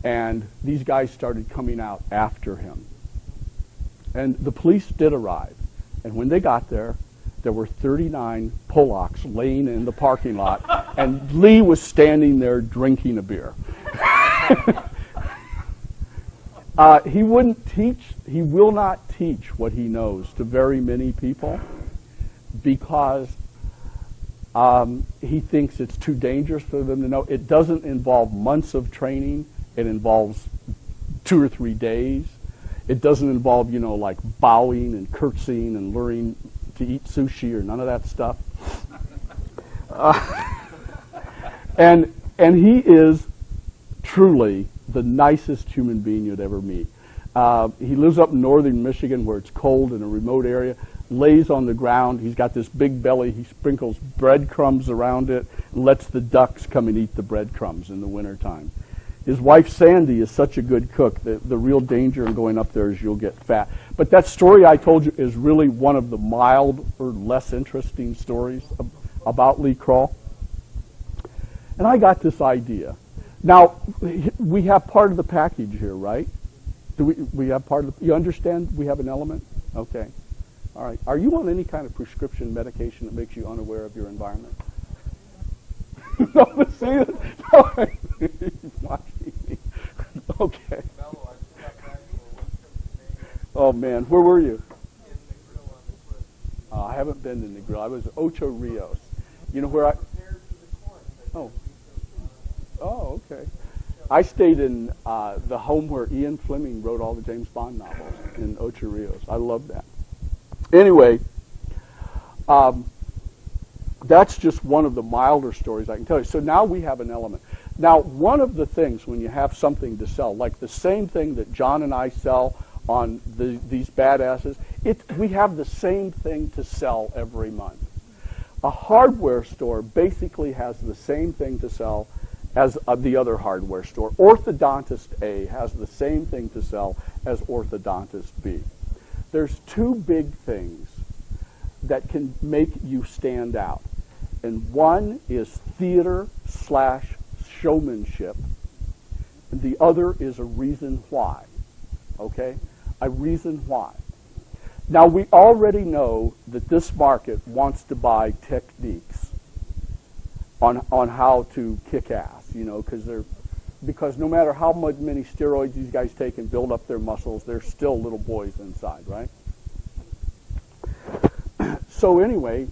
And these guys started coming out after him. And the police did arrive. And when they got there, there were 39 Polacks laying in the parking lot, and Lee was standing there drinking a beer. He will not teach what he knows to very many people because he thinks it's too dangerous for them to know. It doesn't involve months of training. It involves 2 or 3 days. It doesn't involve, you know, like bowing and curtsying and learning to eat sushi or none of that stuff. And he is truly the nicest human being you'd ever meet. He lives up in northern Michigan where it's cold in a remote area, lays on the ground. He's got this big belly. He sprinkles breadcrumbs around it and lets the ducks come and eat the breadcrumbs in the wintertime. His wife, Sandy, is such a good cook. The real danger in going up there is you'll get fat. But that story I told you is really one of the mild or less interesting stories about Lee Kroll. And I got this idea. Now, we have part of the package here, right? Do we have part of the, you understand we have an element? Okay. All right. Are you on any kind of prescription medication that makes you unaware of your environment? No, see it? No, he's watching me. Okay. Oh, man. Where were you? I haven't been in the grill. I was at Ocho Rios. You know where I... Oh. Oh, okay. I stayed in the home where Ian Fleming wrote all the James Bond novels in Ocho Rios. I love that. Anyway, that's just one of the milder stories I can tell you. So now we have an element. Now, one of the things when you have something to sell, like the same thing that John and I sell on these badasses, we have the same thing to sell every month. A hardware store basically has the same thing to sell as the other hardware store. Orthodontist A has the same thing to sell as orthodontist B. There's 2 big things that can make you stand out. And one is theater/showmanship, and the other is a reason why. Okay? A reason why. Now, we already know that this market wants to buy techniques on how to kick ass, you know, because no matter how many steroids these guys take and build up their muscles, they're still little boys inside, right? So anyway,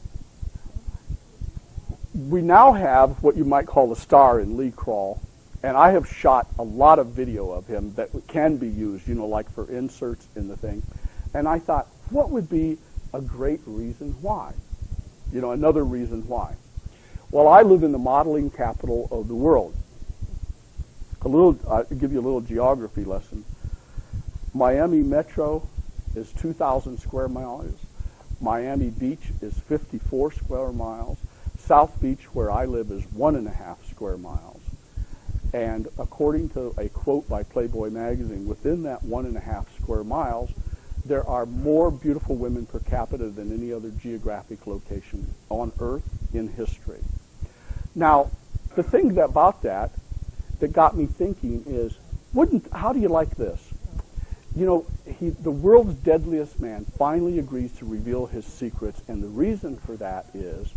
we now have what you might call a star in Lee Kroll, and I have shot a lot of video of him that can be used, you know, like for inserts in the thing. And I thought, what would be a great reason why? You know, another reason why. Well, I live in the modeling capital of the world. I'll give you a little geography lesson. Miami Metro is 2,000 square miles. Miami Beach is 54 square miles. South Beach, where I live, is 1.5 square miles. And according to a quote by Playboy magazine, within that 1.5 square miles, there are more beautiful women per capita than any other geographic location on Earth in history. Now, the thing about that got me thinking is, how do you like this? You know, the world's deadliest man finally agrees to reveal his secrets, and the reason for that is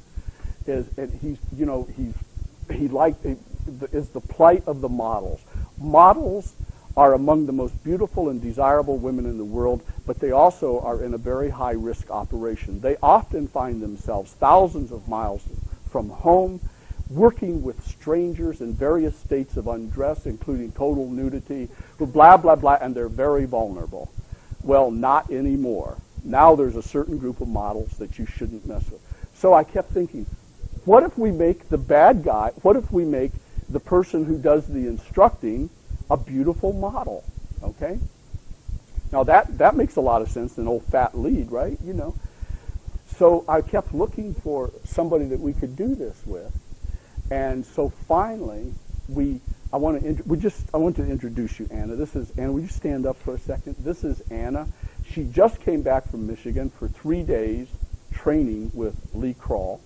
the plight of the models. Models are among the most beautiful and desirable women in the world, but they also are in a very high-risk operation. They often find themselves thousands of miles from home, working with strangers in various states of undress, including total nudity, who blah, blah, blah, and they're very vulnerable. Well, not anymore. Now there's a certain group of models that you shouldn't mess with. So I kept thinking, what if we make the bad guy, what if we make the person who does the instructing a beautiful model, okay? Now that makes a lot of sense, an old fat lead, right? You know. So I kept looking for somebody that we could do this with. And so finally, I want to introduce you, Anna. This is Anna. Will you stand up for a second? This is Anna. She just came back from Michigan for 3 days training with Lee Kroll.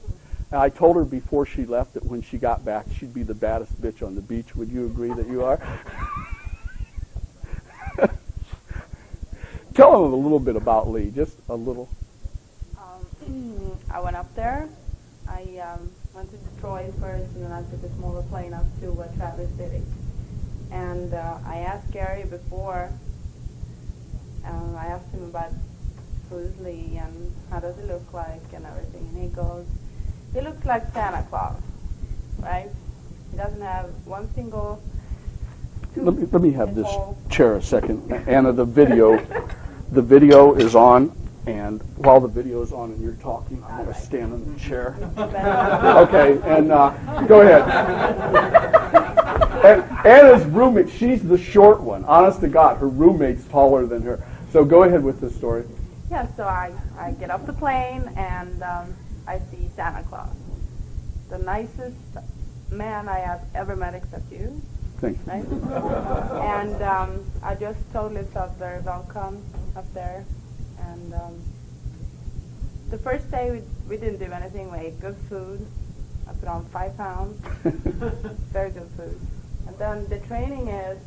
And I told her before she left that when she got back, she'd be the baddest bitch on the beach. Would you agree that you are? Tell them a little bit about Lee, just a little. I went up there. I went to Detroit first, and then I took a smaller plane up to Traverse City. And I asked Gary before, I asked him about who's Lee and how does he look like and everything. And he goes, he looks like Santa Claus, right? He doesn't have one single tooth. Let me have this chair a second. Anna, the video is on. And while the video is on and you're talking, I'm going to stand in the chair. Okay, and go ahead. And Anna's roommate, she's the short one. Honest to God, her roommate's taller than her. So go ahead with the story. Yeah, so I get off the plane and I see Santa Claus. The nicest man I have ever met except you. Thank you. Right? And I just totally felt very welcome up there. And the first day we didn't do anything. We ate good food. I put on 5 pounds. Very good food. And then the training it's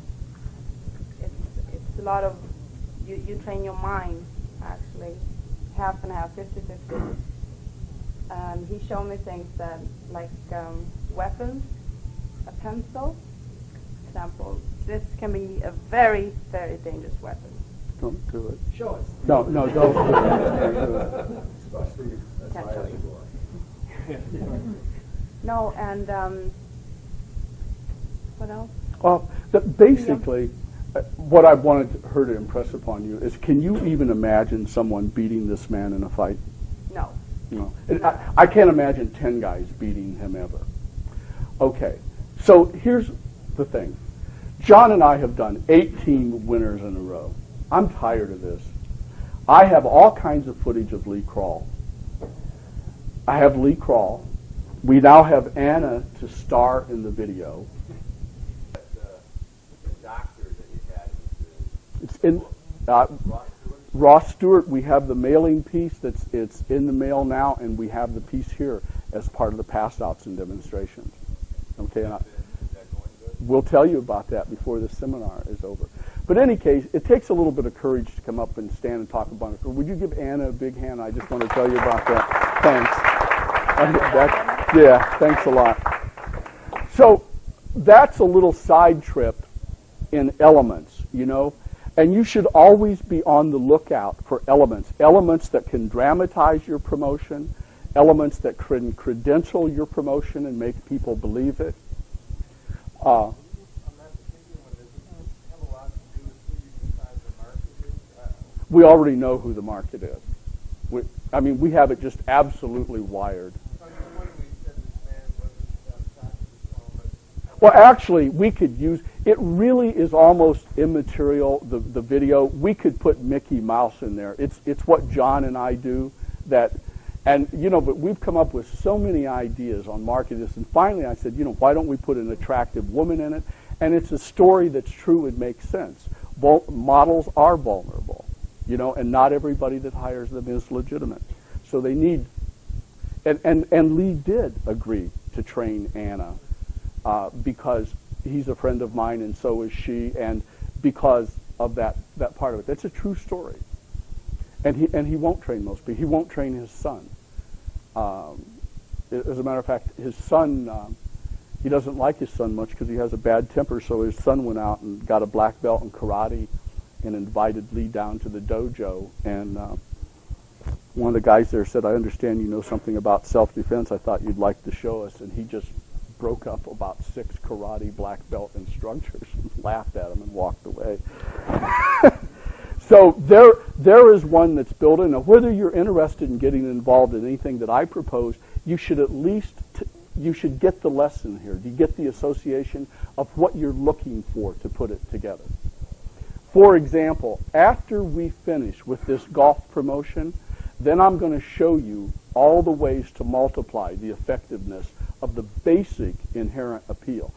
a lot of, you train your mind, actually. Half and half, 50-50. And he showed me things that, like weapons, a pencil. For example, this can be a very, very dangerous weapon. Don't do it. Show us. No, don't do it. Can't show you. No, and what else? Well, basically, what I wanted her to impress upon you is, can you even imagine someone beating this man in a fight? No. No. I can't imagine 10 guys beating him ever. Okay, so here's the thing. John and I have done 18 winners in a row. I'm tired of this. I have all kinds of footage of Lee Kroll. I have Lee Kroll. We now have Anna to star in the video. The doctor that you had was It's in Ross Stewart. We have the mailing piece it's in the mail now, and we have the piece here as part of the pass-outs and demonstrations. Okay, and we'll tell you about that before this seminar is over. But in any case, it takes a little bit of courage to come up and stand and talk about it. Would you give Anna a big hand? I just want to tell you about that. Thanks. Yeah, thanks a lot. So that's a little side trip in elements, you know. And you should always be on the lookout for elements that can dramatize your promotion, elements that can credential your promotion and make people believe it. We already know who the market is. We have it just absolutely wired. Well, actually, we could use, it really is almost immaterial, the video. We could put Mickey Mouse in there. It's what John and I do. But we've come up with so many ideas on marketing this. And finally I said, why don't we put an attractive woman in it? And it's a story that's true and makes sense. Models are vulnerable. and not everybody that hires them is legitimate. So they need, and Lee did agree to train Anna because he's a friend of mine and so is she, and because of that part of it. That's a true story. And he won't train most people. He won't train his son. As a matter of fact, his son, he doesn't like his son much because he has a bad temper, so his son went out and got a black belt in karate and invited Lee down to the dojo. And one of the guys there said, I understand you know something about self-defense. I thought you'd like to show us. And he just broke up about 6 karate black belt instructors and laughed at him and walked away. So there is one that's built in. Now, whether you're interested in getting involved in anything that I propose, you should at least you should get the lesson here. You get the association of what you're looking for to put it together. For example, after we finish with this golf promotion, then I'm going to show you all the ways to multiply the effectiveness of the basic inherent appeal.